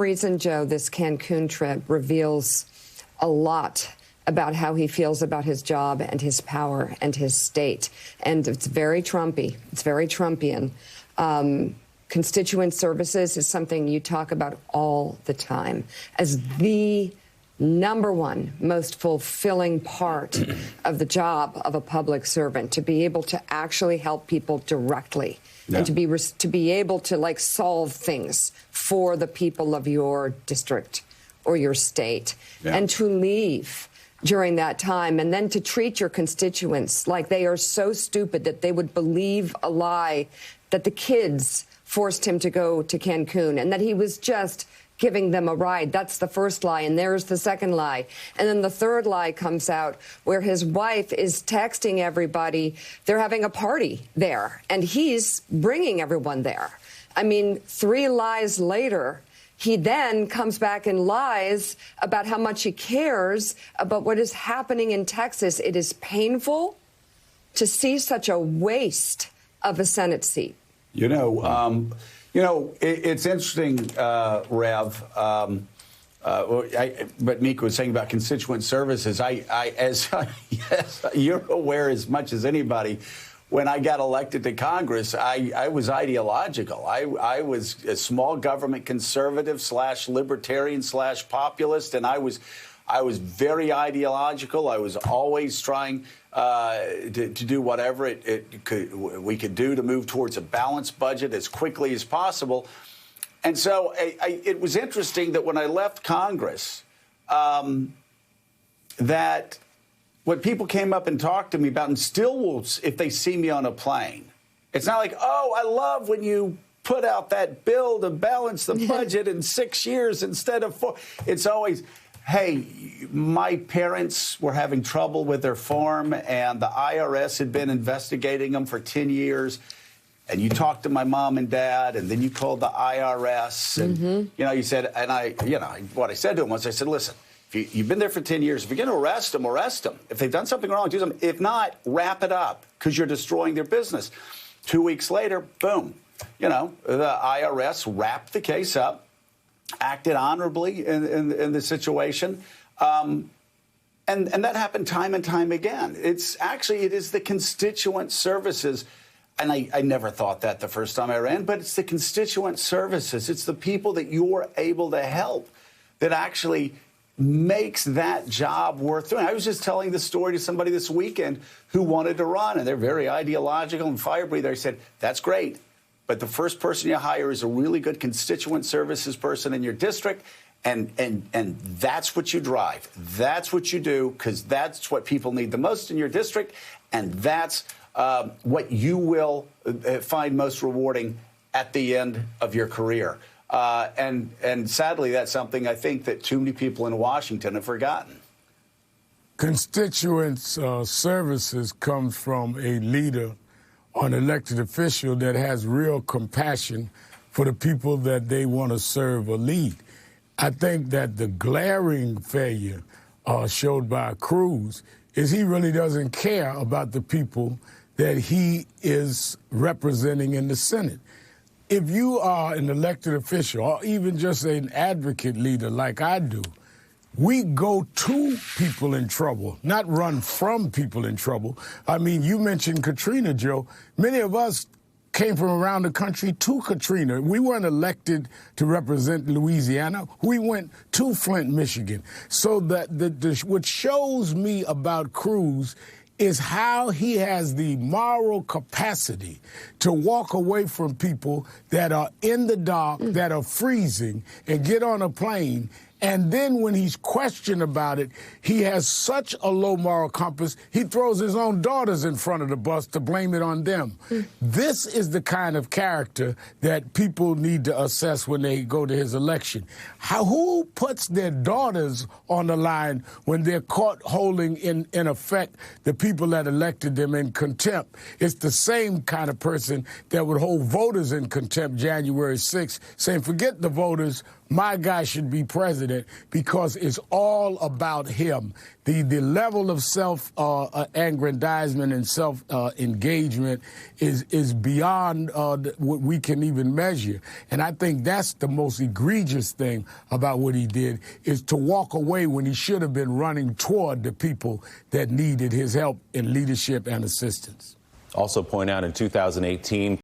reason, Joe, this Cancun trip reveals a lot about how he feels about his job and his power and his state. And it's very Trumpy. It's very Trumpian. Constituent services is something you talk about all the time as the number one most fulfilling part of the job of a public servant, to be able to actually help people directly. Yeah. And to be able to, like, solve things for the people of your district or your state. Yeah. And to leave during that time and then to treat your constituents like they are so stupid that they would believe a lie that the kids forced him to go to Cancun and that he was just giving them a ride. That's the first lie, and there's the second lie. And then the third lie comes out where his wife is texting everybody. They're having a party there, and he's bringing everyone there. I mean, 3 lies later, he then comes back and lies about how much he cares about what is happening in Texas. It is painful to see such a waste of a Senate seat. It's interesting, Rev. But Mika was saying about constituent services. As you're aware as much as anybody, when I got elected to Congress, I was ideological. I was a small government conservative / libertarian / populist, and I was very ideological. I was always trying to do whatever we could do to move towards a balanced budget as quickly as possible. And so it was interesting that when I left Congress, that what people came up and talked to me about, and still will if they see me on a plane, it's not like, oh, I love when you put out that bill to balance the budget in 6 years instead of 4. It's always, hey, my parents were having trouble with their farm, and the IRS had been investigating them for 10 years. And you talked to my mom and dad, and then you called the IRS. And, you said, and what I said to him was, I said, listen, if you've been there for 10 years. If you're going to arrest them, arrest them. If they've done something wrong, do something. If not, wrap it up, because you're destroying their business. 2 weeks later, boom, the IRS wrapped the case up, acted honorably in the situation. And that happened time and time again. It is the constituent services. And I never thought that the first time I ran, but it's the constituent services. It's the people that you're able to help that actually makes that job worth doing. I was just telling this story to somebody this weekend who wanted to run, and they're very ideological and fire breather. I said, that's great, but the first person you hire is a really good constituent services person in your district, and that's what you drive. That's what you do, because that's what people need the most in your district, and that's what you will find most rewarding at the end of your career. And sadly, that's something I think that too many people in Washington have forgotten. Constituents services comes from a leader or an elected official that has real compassion for the people that they want to serve or lead. I think that the glaring failure showed by Cruz is he really doesn't care about the people that he is representing in the Senate. If you are an elected official or even just an advocate leader like I do, we go to people in trouble, not run from people in trouble. I mean, you mentioned Katrina, Joe. Many of us came from around the country to Katrina. We weren't elected to represent Louisiana. We went to Flint, Michigan. So what shows me about Cruz is how he has the moral capacity to walk away from people that are in the dark, that are freezing, and get on a plane. And then when he's questioned about it, he has such a low moral compass, he throws his own daughters in front of the bus to blame it on them. This is the kind of character that people need to assess when they go to his election. Who puts their daughters on the line when they're caught holding, in effect, the people that elected them in contempt? It's the same kind of person that would hold voters in contempt January 6th, saying, forget the voters, my guy should be president because it's all about him. The level of self-aggrandizement and self-engagement is beyond what we can even measure. And I think that's the most egregious thing about what he did, is to walk away when he should have been running toward the people that needed his help in leadership and assistance. Also point out in 2018,